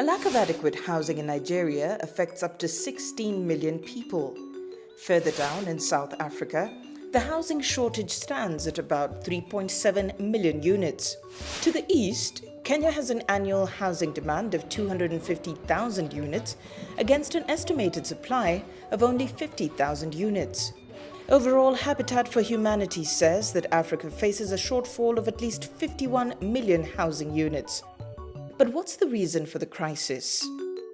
A lack of adequate housing in Nigeria affects up to 16 million people. Further down in South Africa, the housing shortage stands at about 3.7 million units. To the east, Kenya has an annual housing demand of 250,000 units against an estimated supply of only 50,000 units. Overall, Habitat for Humanity says that Africa faces a shortfall of at least 51 million housing units. But what's the reason for the crisis?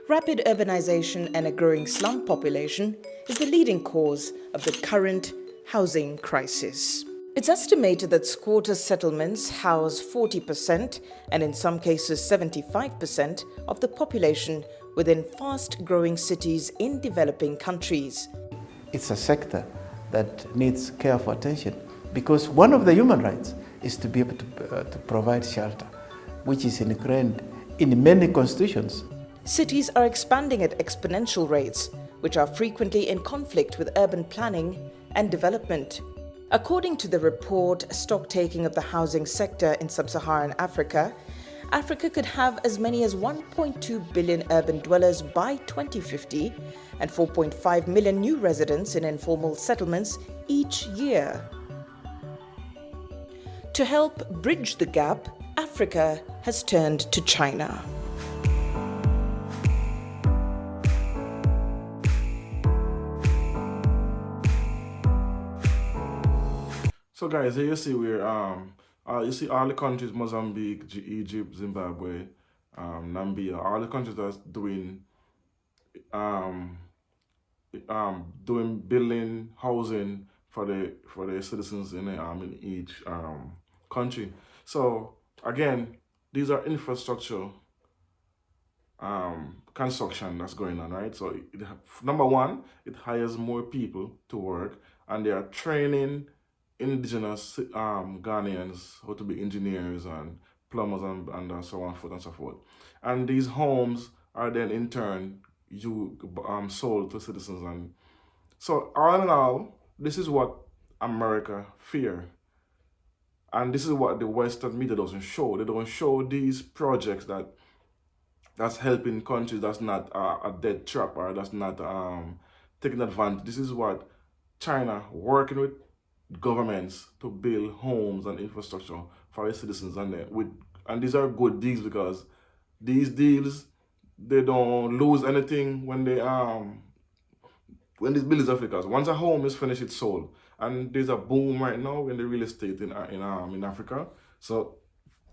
Rapid urbanization and a growing slum population is the leading cause of the current housing crisis. It's estimated that squatter settlements house 40% and in some cases 75% of the population within fast-growing cities in developing countries. It's a sector that needs careful attention because one of the human rights is to be able to provide shelter, which is ingrained in many constitutions. Cities are expanding at exponential rates, which are frequently in conflict with urban planning and development. According to the report Stocktaking of the Housing Sector in Sub-Saharan Africa, Africa could have as many as 1.2 billion urban dwellers by 2050 and 4.5 million new residents in informal settlements each year. To help bridge the gap, Africa has turned to China. So guys, here you see where you see all the countries: Mozambique, Egypt, Zimbabwe, Namibia, all the countries that's doing building housing for the citizens in each country. So again, these are infrastructure construction that's going on, right? So number one, it hires more people to work, and they are training indigenous Ghanaians how to be engineers and plumbers and so on and so forth. And these homes are then in turn sold to citizens. And so all in all, this is what America fear. And this is what the Western media doesn't show. They don't show these projects that's helping countries that's not a dead trap or that's not taking advantage. This is what China working with governments to build homes and infrastructure for its citizens, and these are good deals because these deals, they don't lose anything when these buildings are finished. Because once a home is finished, it's sold, and there's a boom right now in the real estate in Africa. So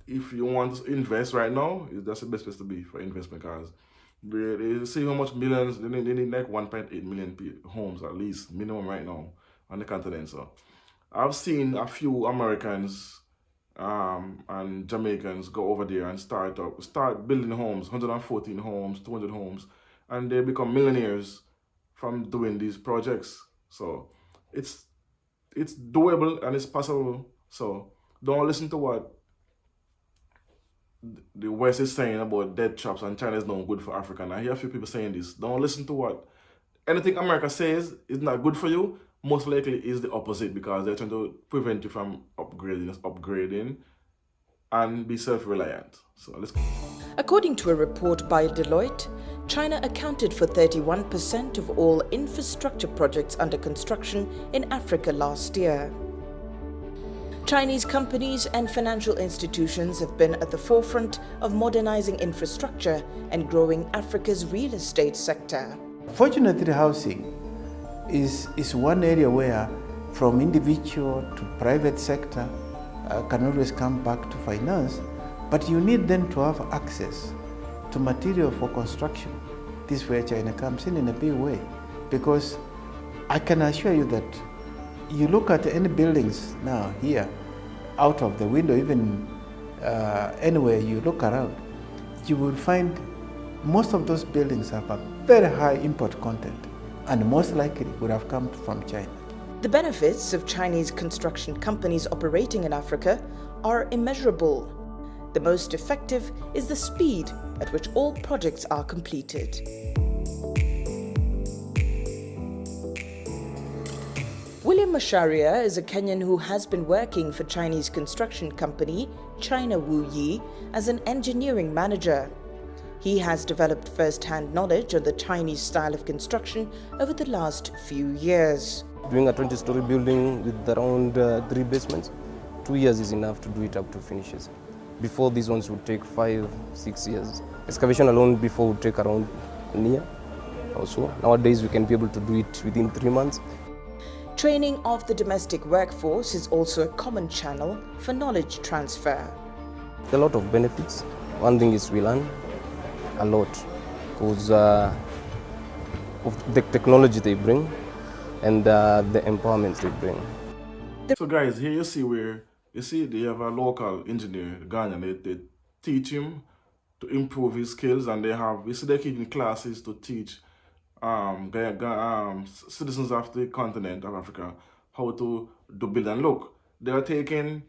if you want to invest right now, that's the best place to be for investment because they see how much millions they need like 1.8 million homes at least minimum right now on the continent. So I've seen a few Americans and Jamaicans go over there and start building homes, 114 homes, 200 homes, and they become millionaires from doing these projects. So it's doable and it's possible. So don't listen to what the West is saying about dead traps and China is not good for Africa. And I hear a few people saying this. Don't listen to what anything America says is not good for you. Most likely is the opposite because they're trying to prevent you from upgrading and be self-reliant. So let's go. According to a report by Deloitte, China accounted for 31% of all infrastructure projects under construction in Africa last year. Chinese companies and financial institutions have been at the forefront of modernizing infrastructure and growing Africa's real estate sector. Fortunately, housing is one area where from individual to private sector can always come back to finance, but you need them to have access to material for construction. This is where China comes in a big way, because I can assure you that you look at any buildings now here, out of the window, even anywhere you look around, you will find most of those buildings have a very high import content, and most likely would have come from China. The benefits of Chinese construction companies operating in Africa are immeasurable. The most effective is the speed at which all projects are completed. William Masharia is a Kenyan who has been working for Chinese construction company China Wuyi as an engineering manager. He has developed first-hand knowledge on the Chinese style of construction over the last few years. Doing a 20-story building with around 3 basements, 2 years is enough to do it up to finishes. Before, these ones would take 5-6 years. Excavation alone before would take around a year or so. Nowadays we can be able to do it within 3 months. Training of the domestic workforce is also a common channel for knowledge transfer. There are a lot of benefits. One thing is we learn a lot because of the technology they bring and the empowerment they bring. So guys, here you see where, you see they have a local engineer, Ghanaian, they teach him to improve his skills, and you see they're keeping classes to teach citizens of the continent of Africa how to do build. And look, they are taking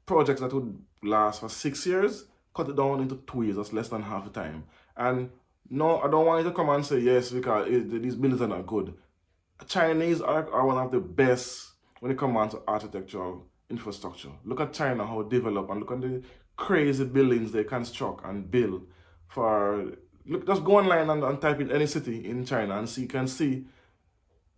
projects that would last for 6 years, cut it down into 2 years, that's less than half the time. And no, I don't want you to come and say yes because these buildings are not good. Chinese are one of the best when it comes to architectural infrastructure. Look at China, how developed, and look at the crazy buildings they construct and build. Look, just go online and type in any city in China and you can see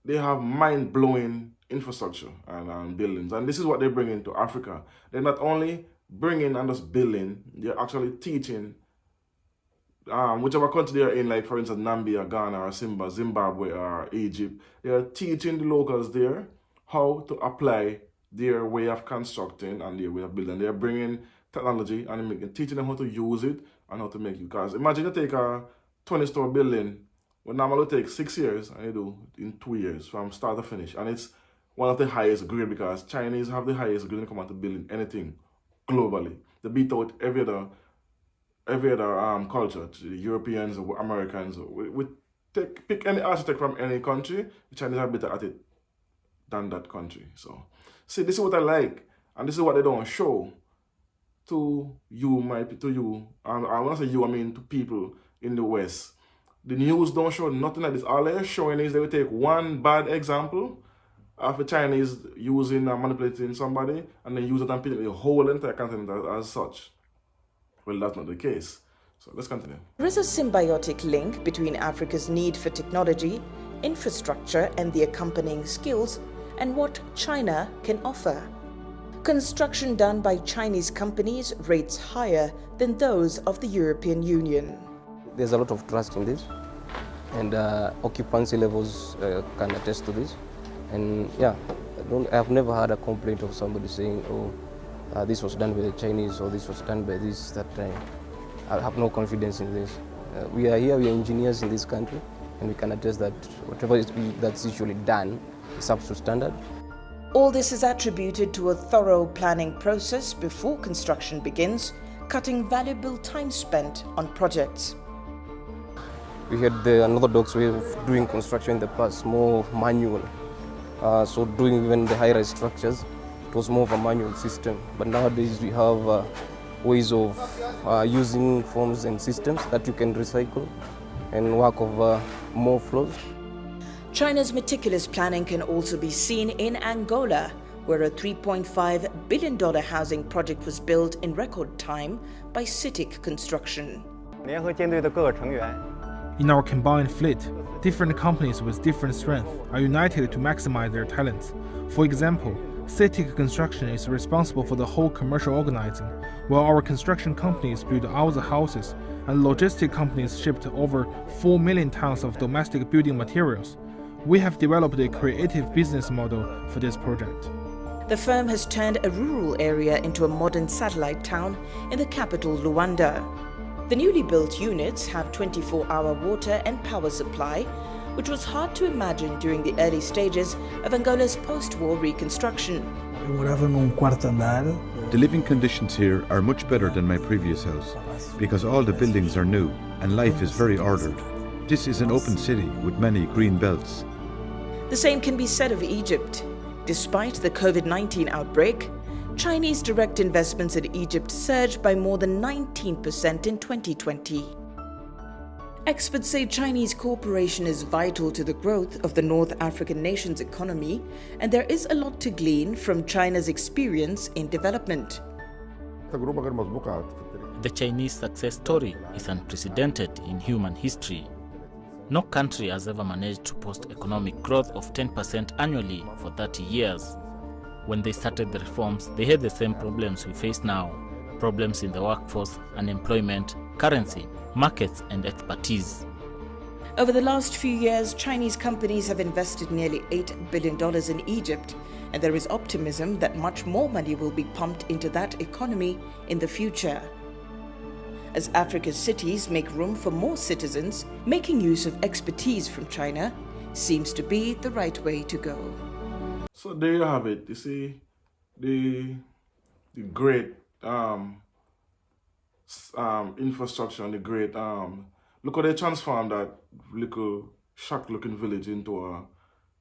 they have mind-blowing infrastructure and buildings. And this is what they bring into Africa. They're not only bringing and just building, they're actually teaching whichever country they're in, like for instance Namibia, Ghana, or Zimbabwe, or Egypt. They are teaching the locals there how to apply their way of constructing and their way of building. They're bringing technology and teaching them how to use it and how to make it. Because imagine you take a 20-story building, what normally take 6 years, and you do in 2 years from start to finish. And it's one of the highest grade because Chinese have the highest grade when it comes to building anything globally. They beat out every other culture, the Europeans or Americans. Pick any architect from any country, the Chinese are better at it than that country. So, see, this is what I like, and this is what they don't show to you, and I want to say you, I mean to people in the West. The news don't show nothing like this. All they're showing is they will take one bad example of the Chinese using and manipulating somebody, and then use it and paint the whole entire continent as such. Well, that's not the case. So let's continue. There is a symbiotic link between Africa's need for technology, infrastructure, and the accompanying skills, and what China can offer. Construction done by Chinese companies rates higher than those of the European Union. There's a lot of trust in this, and occupancy levels can attest to this. And yeah, I've never had a complaint of somebody saying, oh, this was done by the Chinese, or this was done by this, that time. I have no confidence in this. We are here, we are engineers in this country, and we can attest that whatever that's usually done is up to standard. All this is attributed to a thorough planning process before construction begins, cutting valuable time spent on projects. We had the unorthodox way of doing construction in the past, more manual. So doing even the high-rise structures, it was more of a manual system. But nowadays we have ways of using forms and systems that you can recycle and work over more floors. China's meticulous planning can also be seen in Angola, where a $3.5 billion housing project was built in record time by CITIC Construction. In our combined fleet, different companies with different strengths are united to maximize their talents. For example, CITIC Construction is responsible for the whole commercial organizing, while our construction companies build all the houses, and logistic companies shipped over 4 million tons of domestic building materials. We have developed a creative business model for this project. The firm has turned a rural area into a modern satellite town in the capital, Luanda. The newly built units have 24-hour water and power supply, which was hard to imagine during the early stages of Angola's post-war reconstruction. The living conditions here are much better than my previous house because all the buildings are new and life is very ordered. This is an open city with many green belts. The same can be said of Egypt. Despite the COVID-19 outbreak, Chinese direct investments in Egypt surged by more than 19% in 2020. Experts say Chinese cooperation is vital to the growth of the North African nation's economy, and there is a lot to glean from China's experience in development. The Chinese success story is unprecedented in human history. No country has ever managed to post economic growth of 10% annually for 30 years. When they started the reforms, they had the same problems we face now. Problems in the workforce, unemployment, currency, markets, and expertise. Over the last few years, Chinese companies have invested nearly $8 billion in Egypt, and there is optimism that much more money will be pumped into that economy in the future. As Africa's cities make room for more citizens, making use of expertise from China seems to be the right way to go. So there you have it. You see, the great infrastructure and the great look how they transformed that little shack-looking village into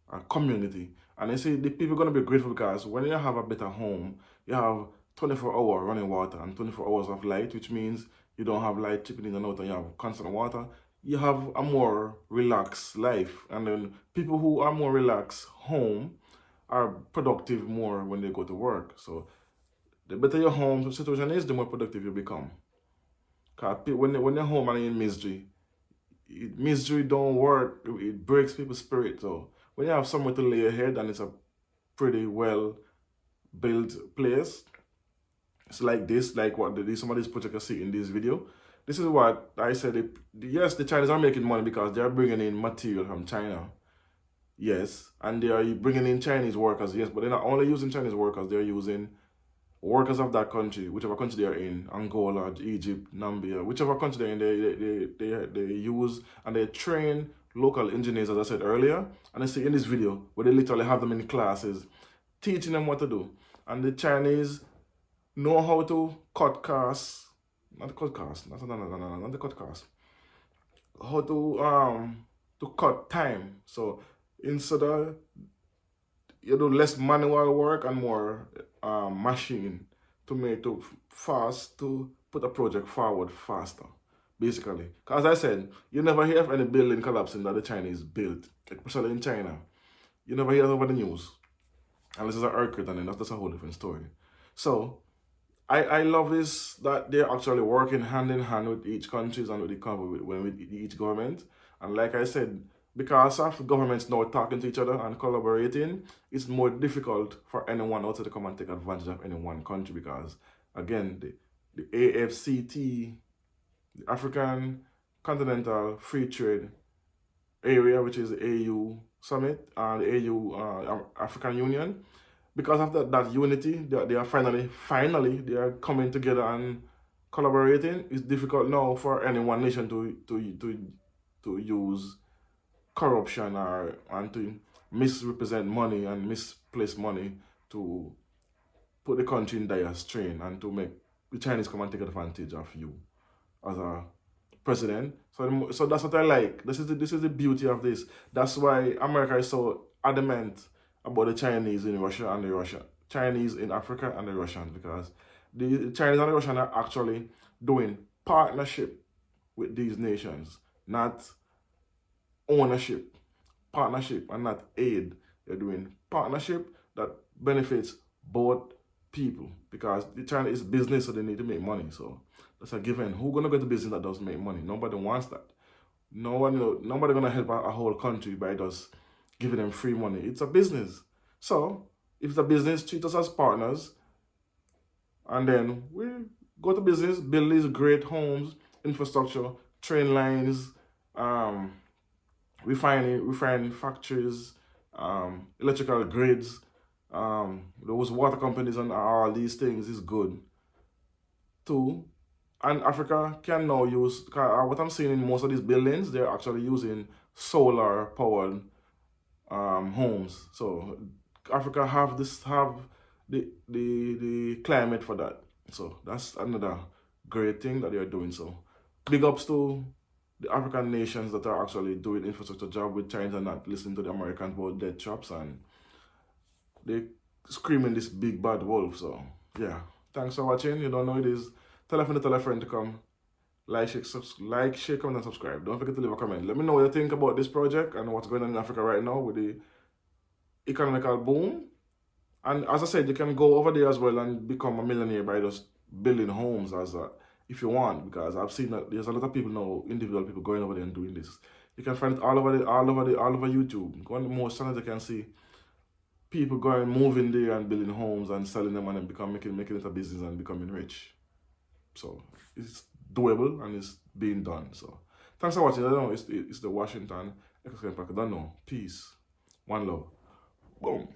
a community. And you see, the people are going to be grateful because when you have a better home, you have 24-hour running water and 24 hours of light, which means you don't have light chipping in and out and you have constant water. You have a more relaxed life. And then people who are more relaxed home are productive more when they go to work. So the better your home situation is, the more productive you become. Because when you're home and you're in misery don't work. It breaks people's spirit. So when you have somewhere to lay your head and it's a pretty well built place, it's like this, like what some of these projects you see in this video. This is what I said. Yes, the Chinese are making money because they're bringing in material from China. Yes, and they are bringing in Chinese workers. Yes, but they're not only using Chinese workers. They're using workers of that country, whichever country they're in, Angola, Egypt, Namibia, whichever country they're in, they use and they train local engineers, as I said earlier. And I see in this video where they literally have them in classes, teaching them what to do. And the Chinese know how to cut costs, not cut costs, not the cut costs. How to cut time. So instead of you do less manual work and more machine to make it fast to put a project forward faster, basically. As I said, you never hear of any building collapsing that the Chinese built, especially in China. You never hear over the news, unless it's an earthquake, and then that's a whole different story. So I love this, that they're actually working hand in hand with each countries and with each government. And like I said, because of governments now talking to each other and collaborating, it's more difficult for anyone else to come and take advantage of any one country because, again, the AFCT, the African Continental Free Trade Area, which is the AU Summit and the AU African Union, because of that unity, they are finally they are coming together and collaborating. It's difficult now for any one nation to use corruption and to misrepresent money and misplace money to put the country in dire strain and to make the Chinese come and take advantage of you as a president. So that's what I like. This is the beauty of this. That's why America is so adamant about the Chinese in Russia and the Chinese in Africa and the Russians, because the Chinese and the Russians are actually doing partnership with these nations, not ownership, partnership, and not aid. They're doing partnership that benefits both people, because the China is business, so they need to make money. So that's a given. Who's gonna go to business that doesn't make money? Nobody wants that. Nobody gonna help a whole country by just giving them free money. It's a business. So if it's a business, treat us as partners, and then we go to business, build these great homes, infrastructure, train lines, refining factories, electrical grids, those water companies, and all these things is good too. And Africa can now use, what I'm seeing in most of these buildings, they're actually using solar powered homes. So Africa have the climate for that. So that's another great thing that they're doing. So big ups to the African nations that are actually doing infrastructure job with China and not listening to the Americans about dead traps, and they screaming this big bad wolf. So yeah, thanks for watching. You don't know it is. Tell a friend to come. Like, share, comment, and subscribe. Don't forget to leave a comment. Let me know what you think about this project and what's going on in Africa right now with the economical boom. And as I said, you can go over there as well and become a millionaire by just building homes as if you want, because I've seen that there's a lot of people now, individual people going over there and doing this. You can find it all over YouTube. Go on the most channels you can see people going, moving there and building homes and selling them and then making it a business and becoming rich. So it's doable and it's being done. So thanks for watching. I don't know, it's the Washington Echo Park. I don't know. Peace. One love. Boom.